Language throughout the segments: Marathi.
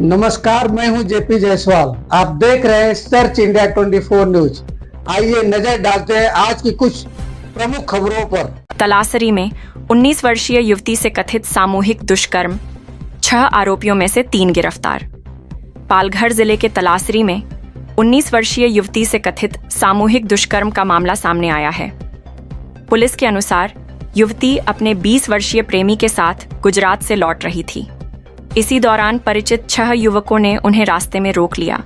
नमस्कार, मैं हूं जेपी जायसवाल। आप देख रहे हैं सर्च इंडिया 24 न्यूज। आइए नजर डालते हैं आज की कुछ प्रमुख खबरों पर। तलासरी में 19 वर्षीय युवती से कथित सामूहिक दुष्कर्म, 6 आरोपियों में से 3 गिरफ्तार। पालघर जिले के तलासरी में 19 वर्षीय युवती से कथित सामूहिक दुष्कर्म का मामला सामने आया है। पुलिस के अनुसार युवती अपने 20 वर्षीय प्रेमी के साथ गुजरात से लौट रही थी। इसी दौरान परिचित 6 युवकों ने उन्हें रास्ते में रोक लिया।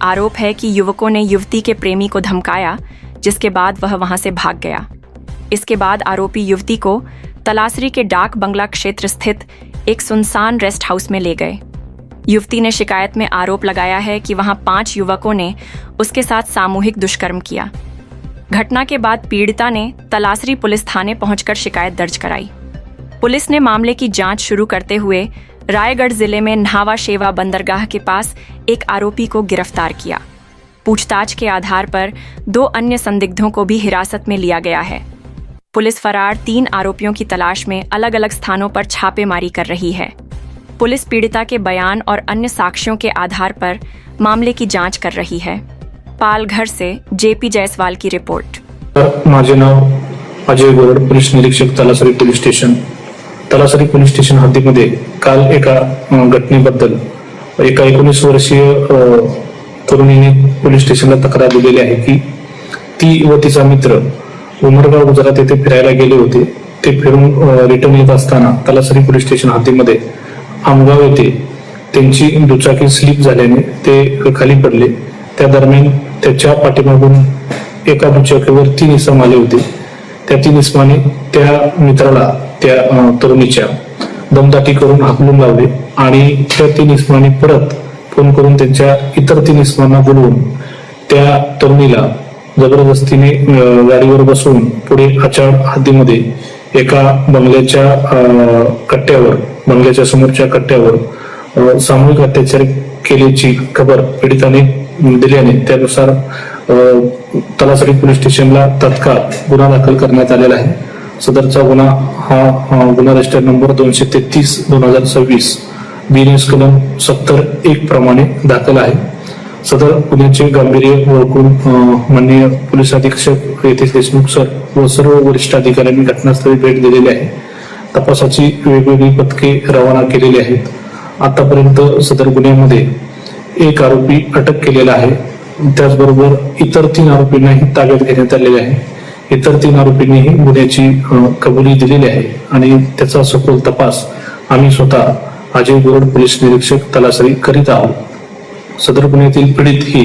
आरोप है कि युवकों ने युवती के प्रेमी को धमकाया, जिसके बाद वह वहां से भाग गया। इसके बाद आरोपी युवती को तलासरी के डाक बंगला क्षेत्र स्थित एक सुनसान रेस्ट हाउस में ले गए। युवती ने शिकायत में आरोप लगाया है कि वहां 5 युवकों ने उसके साथ सामूहिक दुष्कर्म किया। घटना के बाद पीड़िता ने तलासरी पुलिस थाने पहुंचकर शिकायत दर्ज कराई। पुलिस ने मामले की जांच शुरू करते हुए रायगढ़ जिले में न्हावा शेवा बंदरगाह के पास एक आरोपी को गिरफ्तार किया। पूछताछ के आधार पर 2 अन्य संदिग्धों को भी हिरासत में लिया गया है। पुलिस फरार 3 आरोपियों की तलाश में अलग अलग स्थानों पर छापेमारी कर रही है। पुलिस पीड़िता के बयान और अन्य साक्ष्यों के आधार पर मामले की जांच कर रही है। पालघर से जेपी जायसवाल की रिपोर्ट। माझे नाव अजय गोरड, पोलीस निरीक्षक Talasari police station. Talasari police station हद्दीमध्ये काल एका घटनेबद्दल एका 19 वर्षीय तरुणीने पोलीस स्टेशनला तक्रार दिलेली आहे की ती व तिचा मित्र उमरगाव गुजरात येथे फिरायला गेले होते। ते फिरून रिटर्न येत असताना तलासरी पोलीस स्टेशन हद्दीमध्ये आमगाव येथे त्यांची दुचाकी स्लिप झाल्याने ते खाली पडले। त्या दरम्यान त्याच्या पाठीमागून एका दुचाकीवर 3 इसम आले होते। त्या 3 इसमाने त्या मित्राला त्या तरुणीच्या दमदाटी करून हाकलून लावले आणि त्या 3 इसमाने परत फोन करून त्यांच्या इतर 3 इसमांना बोलवून त्या तरुणीला जबरदस्तीने गाडीवर बसवून पुढे आचाड हद्दीमध्ये एका बंगल्याच्या समोरच्या कट्ट्यावर सामूहिक अत्याचार केल्याची खबर पीडिताने दिल्याने त्यानुसार तलासरी पोलीस स्टेशनला तत्काळ गुन्हा दाखल करण्यात आलेला आहे। सदरचा गुन्हा हा गुन्हा रजिस्टर नंबर 233/2026 BNS कलम 70(1) प्रमाणे दाखल आहे। सदर गुन्ह्याचे गांभीर्य ओळखून माननीय पोलीस अधीक्षक रितेश देशमुख सर व सर्व वरिष्ठ अधिकाऱ्यांनी घटनास्थळी भेट दिलेली आहे। तपासाची वेगवेगळी पथके रवाना केलेली आहेत। आतापर्यंत सदर गुन्ह्यामध्ये 1 आरोपी अटक केलेला आहे। त्याचबरोबर इतर 3 आरोपींनाही ताब्यात घेण्यात आलेले आहे। इतर 3 आरोपींनीही गुन्ह्याची कबुली दिलेली आहे आणि त्याचा सखोल तपास आम्ही स्वतः अजय गोरड पोलीस निरीक्षक तलासरी करीत आहोत। सदर गुन्ह्यातील पीडित ही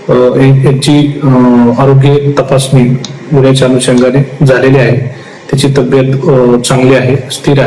यांची आरोग्य तपासणी गुन्ह्याच्या अनुषंगाने झालेली आहे। त्याची तब्येत चांगली आहे, स्थिर आहे।